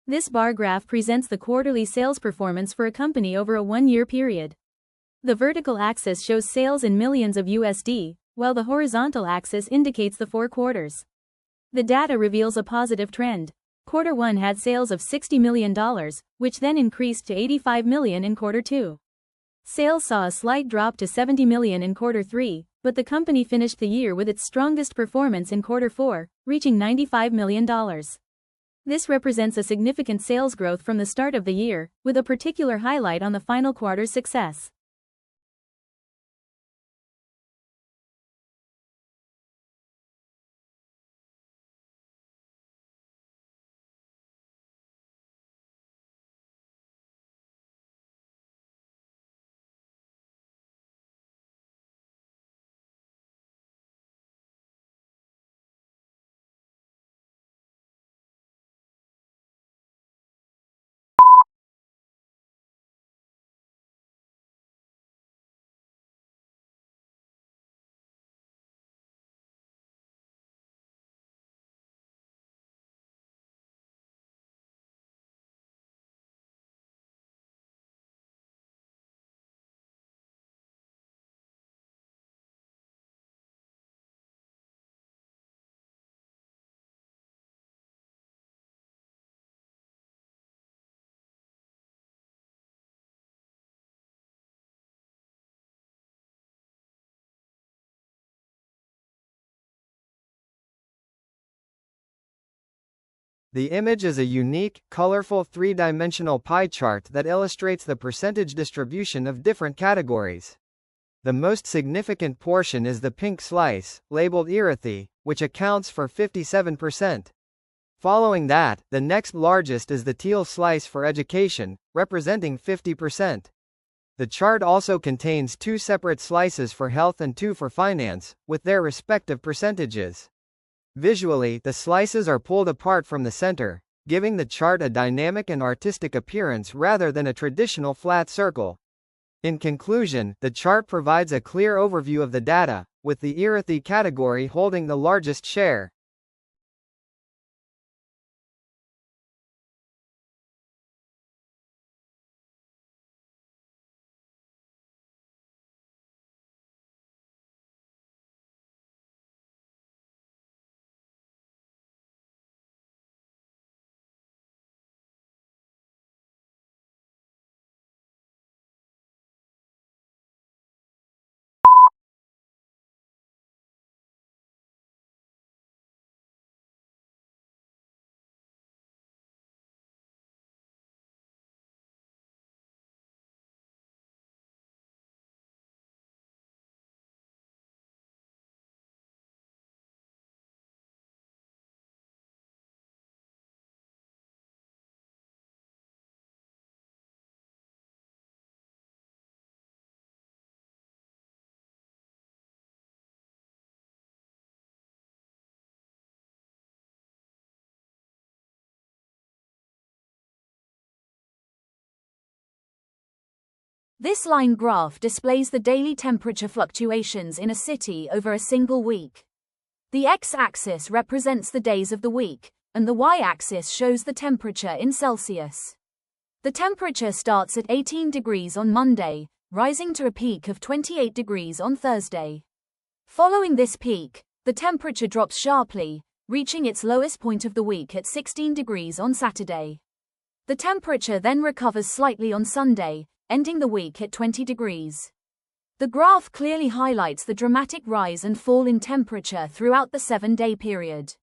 This bar graph presents the quarterly sales performance for a company over a one-year period. The vertical axis shows sales in millions of USD, while the horizontal axis indicates the 4 quarters. The data reveals a positive trend. Quarter 1 had sales of $60 million, which then increased to $85 million in Quarter 2. Sales saw a slight drop to $70 million in Quarter 3, but the company finished the year with its strongest performance in Quarter 4, reaching $95 million. This represents a significant sales growth from the start of the year, with a particular highlight on the final quarter's success. The image is a unique, colorful three-dimensional pie chart that illustrates the percentage distribution of different categories. The most significant portion is the pink slice, labeled erythy, which accounts for 57%. Following that, the next largest is the teal slice for education, representing 50%. The chart also contains 2 separate slices for health and 2 for finance, with their respective percentages. Visually, the slices are pulled apart from the center, giving the chart a dynamic and artistic appearance rather than a traditional flat circle. In conclusion, the chart provides a clear overview of the data, with the erythy category holding the largest share. This line graph displays the daily temperature fluctuations in a city over a single week. The x-axis represents the days of the week, and the y-axis shows the temperature in Celsius. The temperature starts at 18 degrees on Monday, rising to a peak of 28 degrees on Thursday. Following this peak, the temperature drops sharply, reaching its lowest point of the week at 16 degrees on Saturday. The temperature then recovers slightly on Sunday, ending the week at 20 degrees. The graph clearly highlights the dramatic rise and fall in temperature throughout the 7-day period.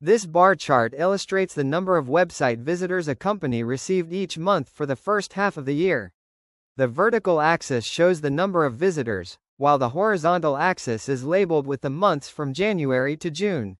This bar chart illustrates the number of website visitors a company received each month for the first half of the year. The vertical axis shows the number of visitors, while the horizontal axis is labeled with the months from January to June.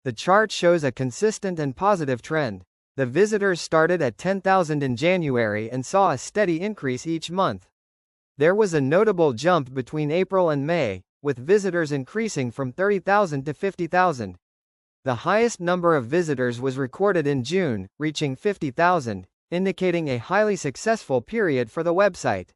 The chart shows a consistent and positive trend. The visitors started at 10,000 in January and saw a steady increase each month. There was a notable jump between April and May, with visitors increasing from 30,000 to 50,000. The highest number of visitors was recorded in June, reaching 50,000, indicating a highly successful period for the website.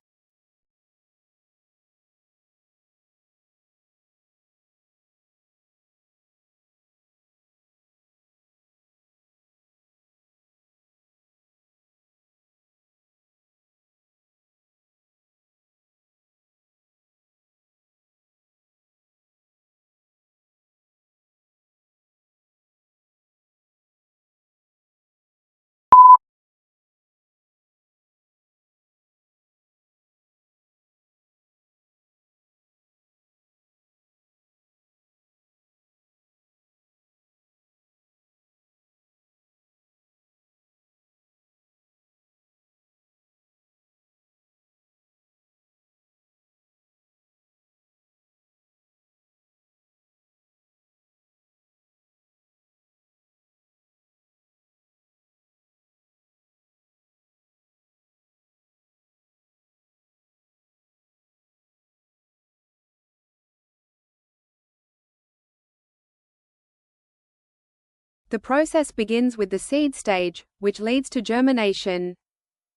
The process begins with the seed stage, which leads to germination.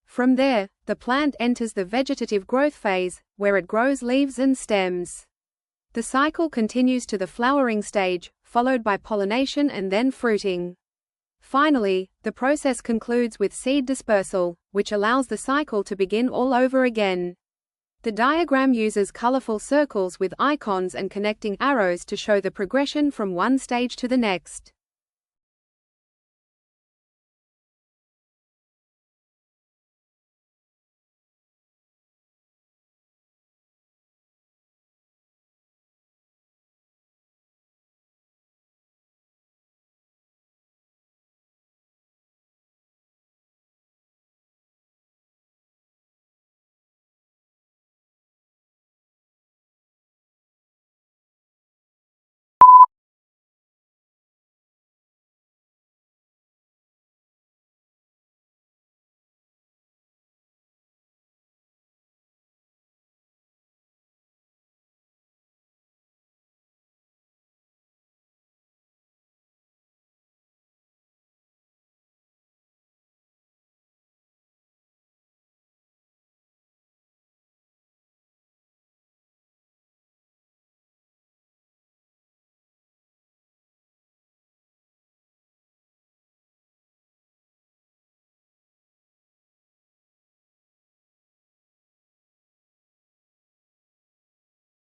From there, the plant enters the vegetative growth phase, where it grows leaves and stems. The cycle continues to the flowering stage, followed by pollination and then fruiting. Finally, the process concludes with seed dispersal, which allows the cycle to begin all over again. The diagram uses colorful circles with icons and connecting arrows to show the progression from one stage to the next.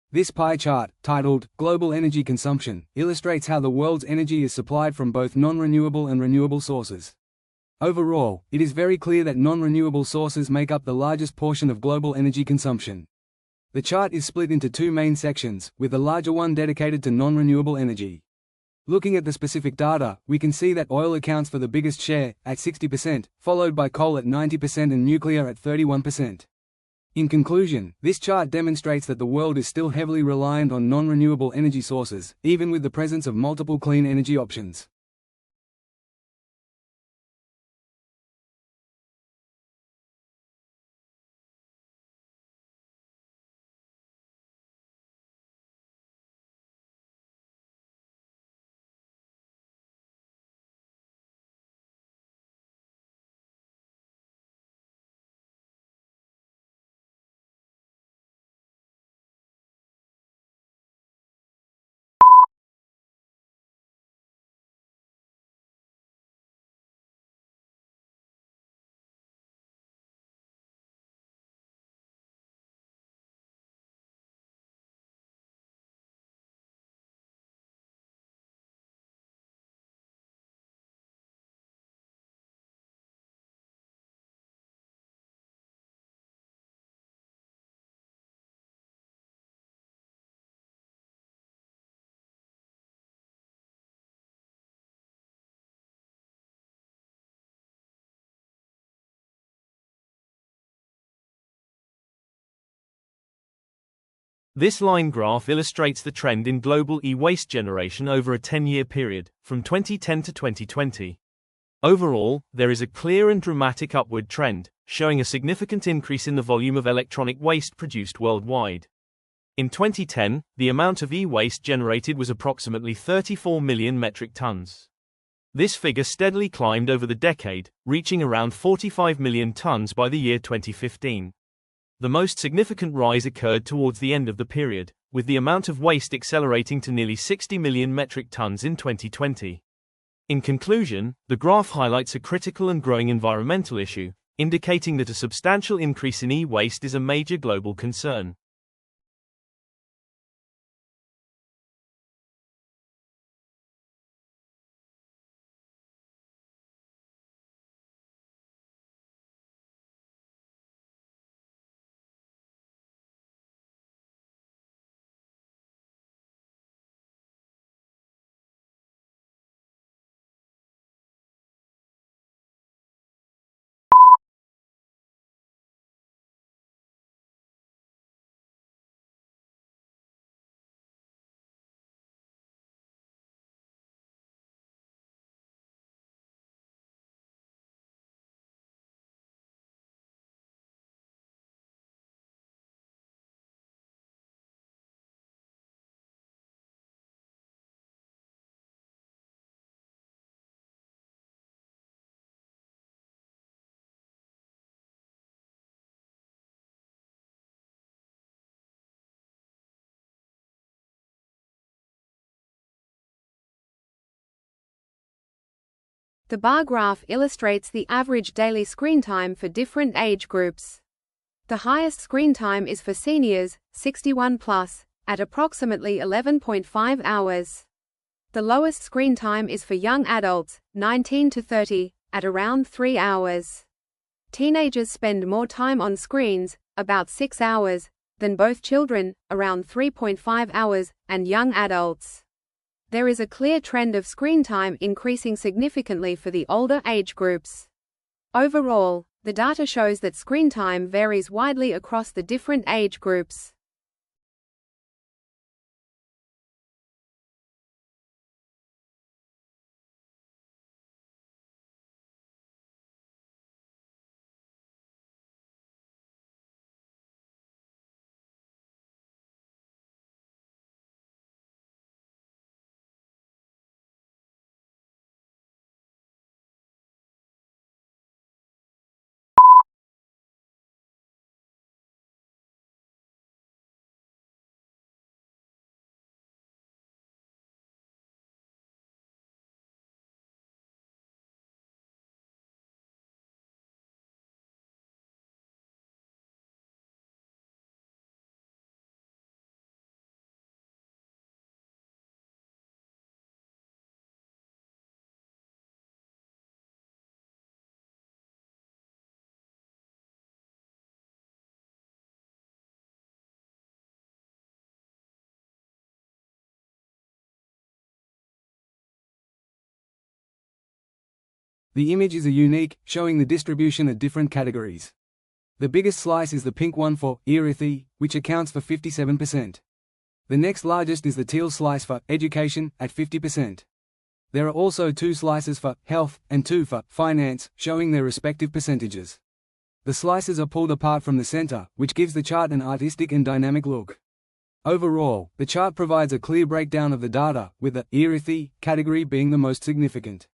This pie chart, titled Global Energy Consumption, illustrates how the world's energy is supplied from both non-renewable and renewable sources. Overall, it is very clear that non-renewable sources make up the largest portion of global energy consumption. The chart is split into two main sections, with the larger one dedicated to non-renewable energy. Looking at the specific data, we can see that oil accounts for the biggest share, at 60%, followed by coal at 90% and nuclear at 31%. In conclusion, this chart demonstrates that the world is still heavily reliant on non-renewable energy sources, even with the presence of multiple clean energy options. This line graph illustrates the trend in global e-waste generation over a 10-year period, from 2010 to 2020. Overall, there is a clear and dramatic upward trend, showing a significant increase in the volume of electronic waste produced worldwide. In 2010, the amount of e-waste generated was approximately 34 million metric tons. This figure steadily climbed over the decade, reaching around 45 million tons by the year 2015. The most significant rise occurred towards the end of the period, with the amount of waste accelerating to nearly 60 million metric tons in 2020. In conclusion, the graph highlights a critical and growing environmental issue, indicating that a substantial increase in e-waste is a major global concern. The bar graph illustrates the average daily screen time for different age groups. The highest screen time is for seniors, 61 plus, at approximately 11.5 hours. The lowest screen time is for young adults, 19 to 30, at around 3 hours. Teenagers spend more time on screens, about 6 hours, than both children, around 3.5 hours, and young adults. There is a clear trend of screen time increasing significantly for the older age groups. Overall, the data shows that screen time varies widely across the different age groups. The image is a unique, showing the distribution at different categories. The biggest slice is the pink one for erythi, which accounts for 57%. The next largest is the teal slice for education, at 50%. There are also 2 slices for health and 2 for finance, showing their respective percentages. The slices are pulled apart from the center, which gives the chart an artistic and dynamic look. Overall, the chart provides a clear breakdown of the data, with the erythi category being the most significant.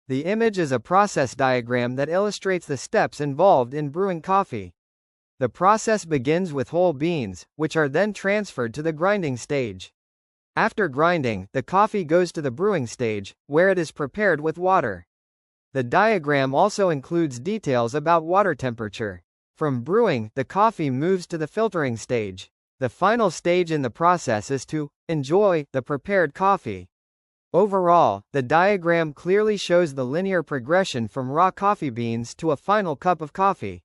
The image is a process diagram that illustrates the steps involved in brewing coffee. The process begins with whole beans, which are then transferred to the grinding stage. After grinding, the coffee goes to the brewing stage, where it is prepared with water. The diagram also includes details about water temperature. From brewing, the coffee moves to the filtering stage. The final stage in the process is to enjoy the prepared coffee. Overall, the diagram clearly shows the linear progression from raw coffee beans to a final cup of coffee.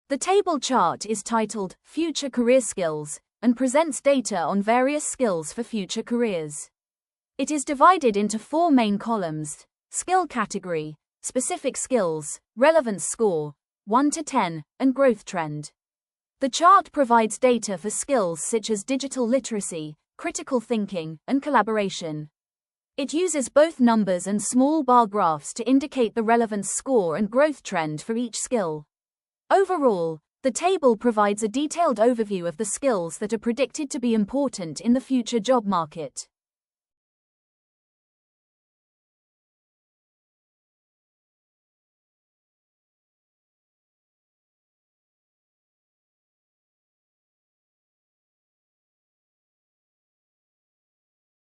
The table chart is titled Future Career Skills and presents data on various skills for future careers. It is divided into 4 main columns: skill category, specific skills, relevance score, 1 to 10, and growth trend. The chart provides data for skills such as digital literacy, critical thinking, and collaboration. It uses both numbers and small bar graphs to indicate the relevance score and growth trend for each skill. Overall, the table provides a detailed overview of the skills that are predicted to be important in the future job market.